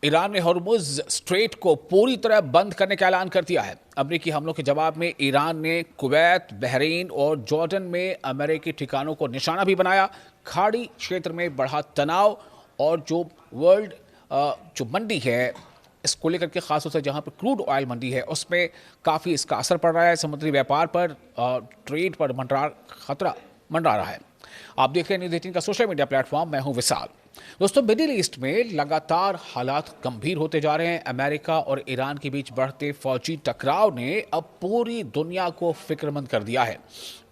Iran ने Hormuz straight को पूरी तरह बंद करने का ऐलान कर दिया है। अमेरिकी हमलों के जवाब में ईरान ने कुवैत, बहरीन और जॉर्डन में अमेरिकी ठिकानों को निशाना भी बनाया। खाड़ी क्षेत्र में बढ़ा तनाव और जो वर्ल्ड जो मंडी है इसको लेकर के खासतौर से जहां पर क्रूड ऑयल मंडी है उसमें काफ़ी इसका असर पड़ रहा है। समुद्री व्यापार पर, ट्रेड पर खतरा मंडरा रहा है। आप देख रहे हैं न्यूज़ 18 का सोशल मीडिया प्लेटफॉर्म। मैं हूं विशाल। दोस्तों, मिडिल ईस्ट में लगातार हालात गंभीर होते जा रहे हैं। अमेरिका और ईरान के बीच बढ़ते फौजी टकराव ने अब पूरी दुनिया को फिक्रमंद कर दिया है।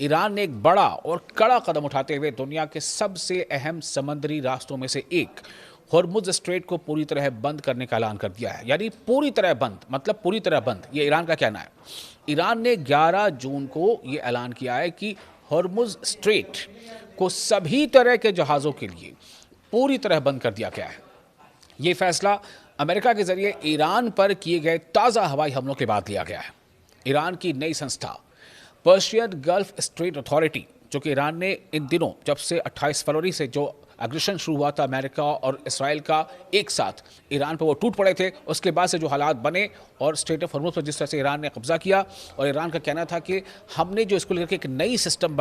ईरान ने एक बड़ा और कड़ा कदम उठाते हुए दुनिया के सबसे अहम समुद्री रास्तों में से एक हॉर्मुज़ स्ट्रेट को पूरी तरह बंद करने का ऐलान कर दिया है। यानी पूरी तरह बंद, मतलब पूरी तरह बंद, ये ईरान का कहना है। ईरान ने 11 जून को ये ऐलान किया है कि हॉर्मुज़ स्ट्रेट को सभी तरह के जहाज़ों के लिए पूरी तरह बंद कर दिया गया है। ये फैसला अमेरिका के जरिए ईरान पर किए गए ताज़ा हवाई हमलों के बाद लिया गया है। ईरान की नई संस्था पर्शियन गल्फ स्ट्रेट अथॉरिटी, जो कि ईरान ने इन दिनों, जब से 28 फरवरी से जो एग्रेशन शुरू हुआ था अमेरिका और इसराइल का एक साथ, ईरान पर वो टूट पड़े थे। उसके बाद से जो हालात बने और स्ट्रेट ऑफ हॉर्मुज़ पर जिस तरह से ईरान ने कब्जा किया, और ईरान का कहना था कि हमने जो इसको लेकर एक नई सिस्टम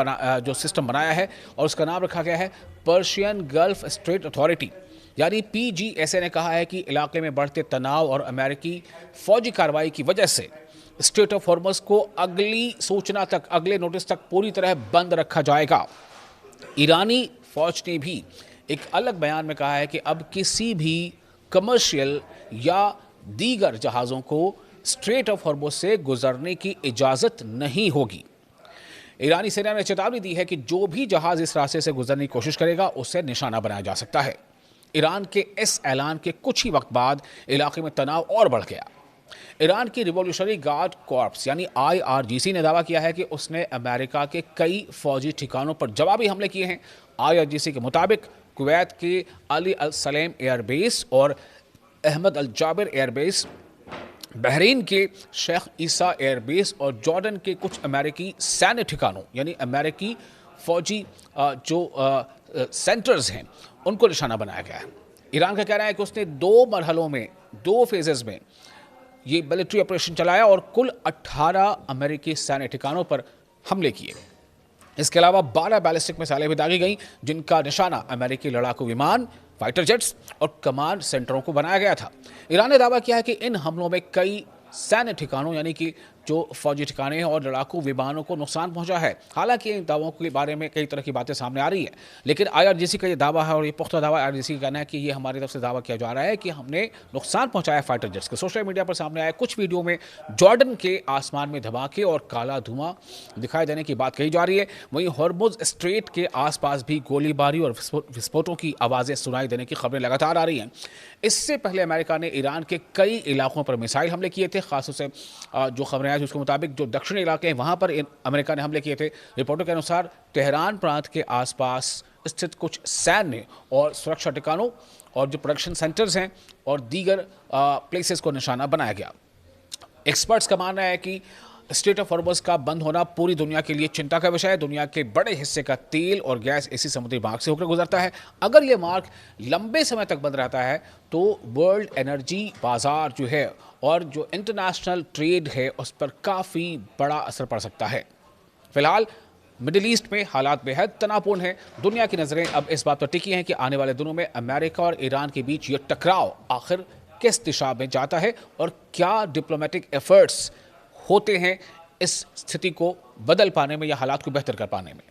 बनाया है और उसका नाम रखा गया है पर्शियन गल्फ स्ट्रेट अथॉरिटी, यानी PGSA, ने कहा है कि इलाके में बढ़ते तनाव और अमेरिकी फौजी कार्रवाई की वजह से स्ट्रेट ऑफ हॉर्मुज़ को अगली सूचना तक, अगले नोटिस तक पूरी तरह बंद रखा जाएगा। ईरानी फौज ने भी एक अलग बयान में कहा है कि अब किसी भी कमर्शियल या दीगर जहाज़ों को स्ट्रेट ऑफ हॉर्मुज़ से गुजरने की इजाज़त नहीं होगी। ईरानी सेना ने चेतावनी दी है कि जो भी जहाज़ इस रास्ते से गुजरने की कोशिश करेगा उसे निशाना बनाया जा सकता है। ईरान के इस ऐलान के कुछ ही वक्त बाद इलाके में तनाव और बढ़ गया। ईरान की रिवॉल्यूशनरी गार्ड कॉर्प्स यानी IRGC ने दावा किया है कि उसने अमेरिका के कई फौजी ठिकानों पर जवाबी हमले किए हैं। IRGC के मुताबिक कुवैत के अली अल सलेम एयरबेस और अहमद अल जाबिर एयरबेस, बहरीन के शेख ईसा एयरबेस और जॉर्डन के कुछ अमेरिकी सैन्य ठिकानों यानी अमेरिकी फौजी सेंटर्स हैं, उनको निशाना बनाया गया है। ईरान का कहना है कि उसने 2 मरहलों में, 2 फेजेस में ये मिलिट्री ऑपरेशन चलाया और कुल 18 अमेरिकी सैन्य ठिकानों पर हमले किए। इसके अलावा 12 बैलिस्टिक मिसाइलें भी दागी गईं, जिनका निशाना अमेरिकी लड़ाकू विमान, फाइटर जेट्स और कमांड सेंटरों को बनाया गया था। ईरान ने दावा किया है कि इन हमलों में कई सैन्य ठिकानों यानी कि जो फौजी ठिकाने हैं और लड़ाकू विमानों को नुकसान पहुंचा है। हालांकि इन दावों के बारे में कई तरह की बातें सामने आ रही हैं, लेकिन IRGC का ये दावा है और ये पुख्ता दावा IRGC का कहना है कि ये हमारी तरफ से दावा किया जा रहा है कि हमने नुकसान पहुंचाया फाइटर जेट्स के। सोशल मीडिया पर सामने आया कुछ वीडियो में जॉर्डन के आसमान में धमाके और काला धुआं दिखाई देने की बात कही जा रही है। वहीं हॉर्मुज़ स्ट्रेट के आसपास भी गोलीबारी और विस्फोटों की आवाज़ें सुनाई देने की खबरें लगातार आ रही हैं। इससे पहले अमेरिका ने ईरान के कई इलाकों पर मिसाइल हमले किए थे। खासतौर से जो खबरें आई उसके मुताबिक जो दक्षिणी इलाके हैं वहां पर अमेरिका ने हमले किए थे। रिपोर्टों के अनुसार तेहरान प्रांत के आसपास स्थित कुछ सैन्य और सुरक्षा ठिकानों और जो प्रोडक्शन सेंटर्स हैं और दीगर प्लेसेस को निशाना बनाया गया। एक्सपर्ट्स का मानना है कि स्ट्रेट ऑफ हॉर्मुज़ का बंद होना पूरी दुनिया के लिए चिंता का विषय है। दुनिया के बड़े हिस्से का तेल और गैस इसी समुद्री मार्ग से होकर गुजरता है। अगर ये मार्ग लंबे समय तक बंद रहता है तो वर्ल्ड एनर्जी बाजार जो है और जो इंटरनेशनल ट्रेड है उस पर काफ़ी बड़ा असर पड़ सकता है। फिलहाल मिडिल ईस्ट में हालात बेहद तनावपूर्ण हैं। दुनिया की नज़रें अब इस बात पर टिकी हैं कि आने वाले दिनों में अमेरिका और ईरान के बीच ये टकराव आखिर किस दिशा में जाता है और क्या डिप्लोमेटिक एफर्ट्स होते हैं इस स्थिति को बदल पाने में या हालात को बेहतर कर पाने में।